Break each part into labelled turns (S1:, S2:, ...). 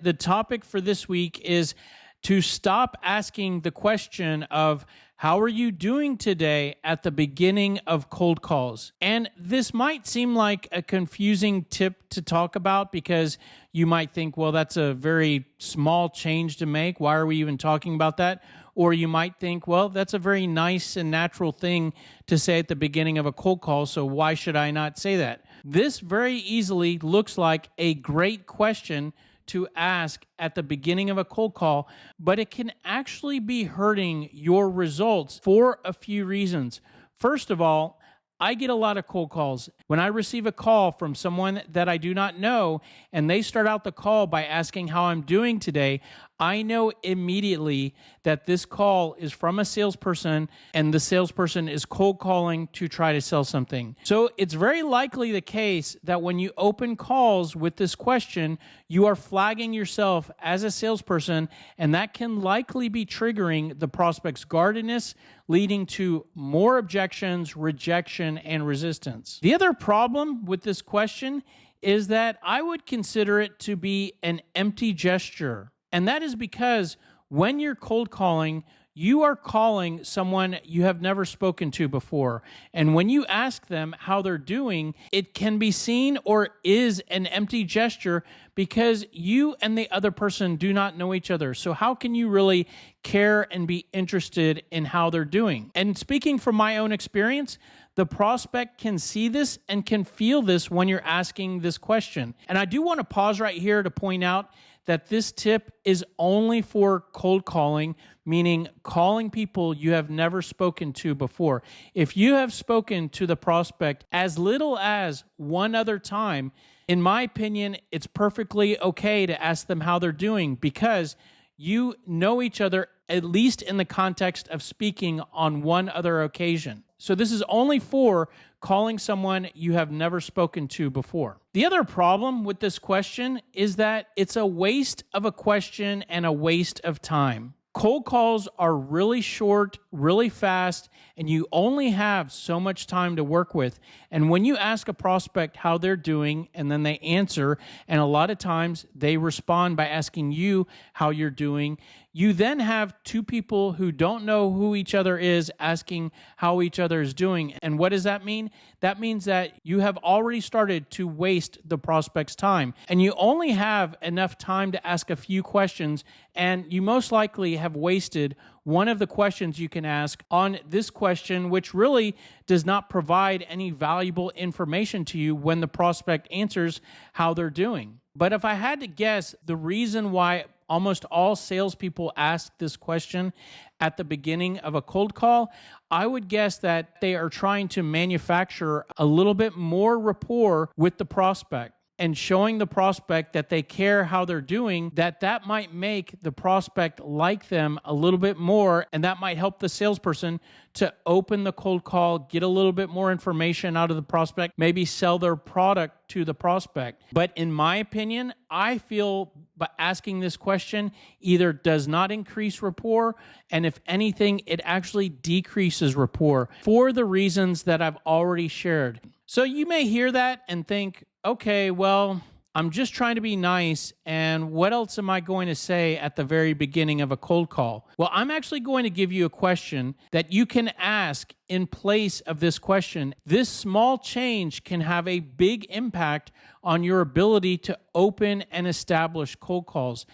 S1: The topic for this week is to stop asking the question of how are you doing today at the beginning of cold calls. And this might seem like a confusing tip to talk about because you might think, well, that's a very small change to make. Why are we even talking about that? Or you might think, well, that's a very nice and natural thing to say at the beginning of a cold call, so why should I not say that? This very easily looks like a great question to ask at the beginning of a cold call, but it can actually be hurting your results for a few reasons. First of all, I get a lot of cold calls. When I receive a call from someone that I do not know, and they start out the call by asking how I'm doing today, I know immediately that this call is from a salesperson, and the salesperson is cold calling to try to sell something. So it's very likely the case that when you open calls with this question, you are flagging yourself as a salesperson, and that can likely be triggering the prospect's guardedness, leading to more objections, rejection, and resistance. The other problem with this question is that I would consider it to be an empty gesture. And that is because when you're cold calling, you are calling someone you have never spoken to before. And when you ask them how they're doing, it can be seen or is an empty gesture because you and the other person do not know each other. So how can you really care and be interested in how they're doing? And speaking from my own experience, the prospect can see this and can feel this when you're asking this question. And I do want to pause right here to point out that this tip is only for cold calling, meaning calling people you have never spoken to before. If you have spoken to the prospect as little as one other time, in my opinion, it's perfectly okay to ask them how they're doing because you know each other, at least in the context of speaking on one other occasion. So this is only for calling someone you have never spoken to before. The other problem with this question is that it's a waste of a question and a waste of time. Cold calls are really short, really fast, and you only have so much time to work with. And when you ask a prospect how they're doing, and then they answer, and a lot of times they respond by asking you how you're doing, you then have two people who don't know who each other is asking how each other is doing. And what does that mean? That means that you have already started to waste the prospect's time. And you only have enough time to ask a few questions, and you most likely have wasted one of the questions you can ask on this question, which really does not provide any valuable information to you when the prospect answers how they're doing. But if I had to guess, the reason why almost all salespeople ask this question at the beginning of a cold call, I would guess that they are trying to manufacture a little bit more rapport with the prospect and showing the prospect that they care how they're doing, that might make the prospect like them a little bit more, and that might help the salesperson to open the cold call, get a little bit more information out of the prospect, maybe sell their product to the prospect. But in my opinion, I feel by asking this question either does not increase rapport, and if anything, it actually decreases rapport for the reasons that I've already shared. So you may hear that and think, okay, well, I'm just trying to be nice, and what else am I going to say at the very beginning of a cold call? Well, I'm actually going to give you a question that you can ask in place of this question. This small change can have a big impact on your ability to open and establish cold calls.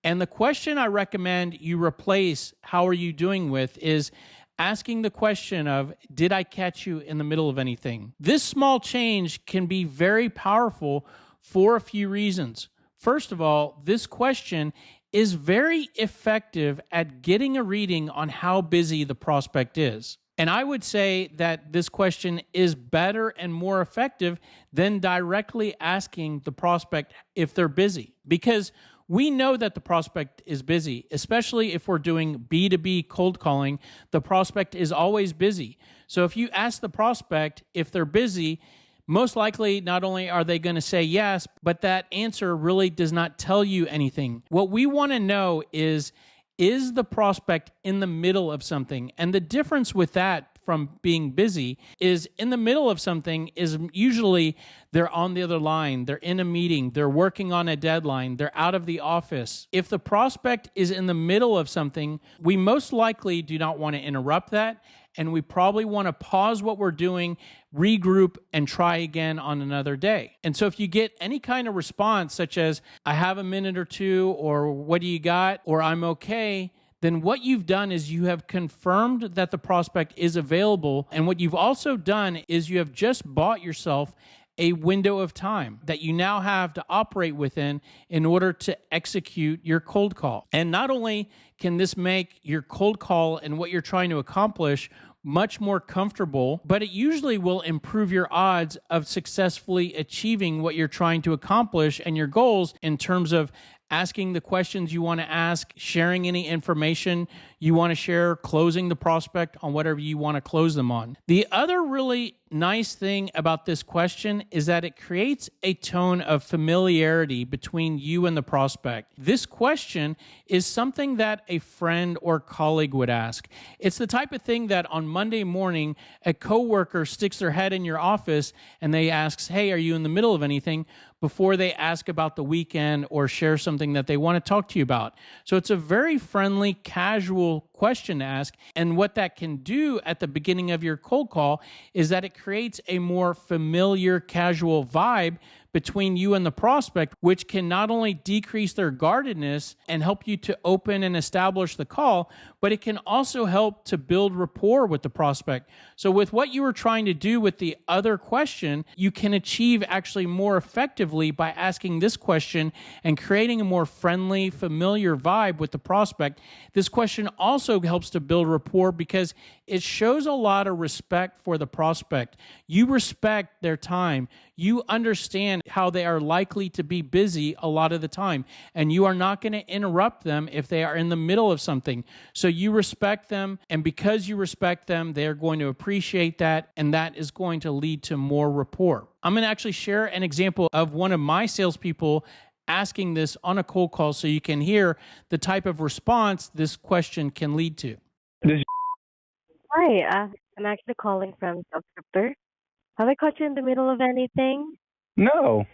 S1: And the question I recommend you replace "how are you doing" with is asking the question of, did I catch you in the middle of anything? This small change can be very powerful for a few reasons. First of all, this question is very effective at getting a reading on how busy the prospect is. And I would say that this question is better and more effective than directly asking the prospect if they're busy, because we know that the prospect is busy, especially if we're doing B2B cold calling. The prospect is always busy. So if you ask the prospect if they're busy, most likely not only are they going to say yes, but that answer really does not tell you anything. What we want to know is the prospect in the middle of something? And the difference with that from being busy is in the middle of something is usually they're on the other line, they're in a meeting, they're working on a deadline, they're out of the office. If the prospect is in the middle of something, we most likely do not want to interrupt that. And we probably want to pause what we're doing, regroup, and try again on another day. And so if you get any kind of response, such as, I have a minute or two, or what do you got, or I'm okay, then what you've done is you have confirmed that the prospect is available. And what you've also done is you have just bought yourself a window of time that you now have to operate within in order to execute your cold call. And not only can this make your cold call and what you're trying to accomplish much more comfortable, but it usually will improve your odds of successfully achieving what you're trying to accomplish and your goals in terms of asking the questions you want to ask, sharing any information you want to share, closing the prospect on whatever you want to close them on. The other really nice thing about this question is that it creates a tone of familiarity between you and the prospect. This question is something that a friend or colleague would ask. It's the type of thing that on Monday morning, a coworker sticks their head in your office and they asks, "Hey, are you in the middle of anything?" before they ask about the weekend or share something that they want to talk to you about. So it's a very friendly, casual question to ask. And what that can do at the beginning of your cold call is that it creates a more familiar, casual vibe between you and the prospect, which can not only decrease their guardedness and help you to open and establish the call, but it can also help to build rapport with the prospect. So with what you were trying to do with the other question, you can achieve actually more effectively by asking this question and creating a more friendly, familiar vibe with the prospect. This question also helps to build rapport because it shows a lot of respect for the prospect. You respect their time. You understand how they are likely to be busy a lot of the time, and you are not going to interrupt them if they are in the middle of something. So you respect them, and because you respect them, they are going to appreciate that, and that is going to lead to more rapport. I'm going to actually share an example of one of my salespeople asking this on a cold call so you can hear the type of response this question can lead to.
S2: Hi, I'm actually calling from Subscriptor. Have I caught you in the middle of anything?
S3: No.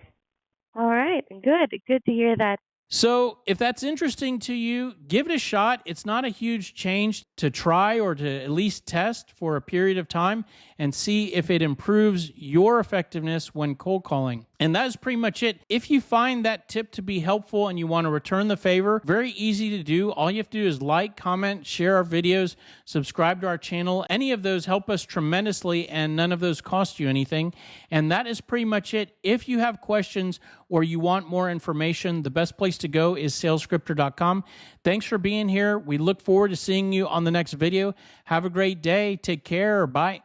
S2: All right, good. Good to hear that.
S1: So if that's interesting to you, give it a shot. It's not a huge change to try or to at least test for a period of time and see if it improves your effectiveness when cold calling. And that is pretty much it. If you find that tip to be helpful and you want to return the favor, very easy to do. All you have to do is like, comment, share our videos, subscribe to our channel. Any of those help us tremendously, and none of those cost you anything. And that is pretty much it. If you have questions or you want more information, the best place to go is salescriptor.com. Thanks for being here. We look forward to seeing you on the next video. Have a great day. Take care. Bye.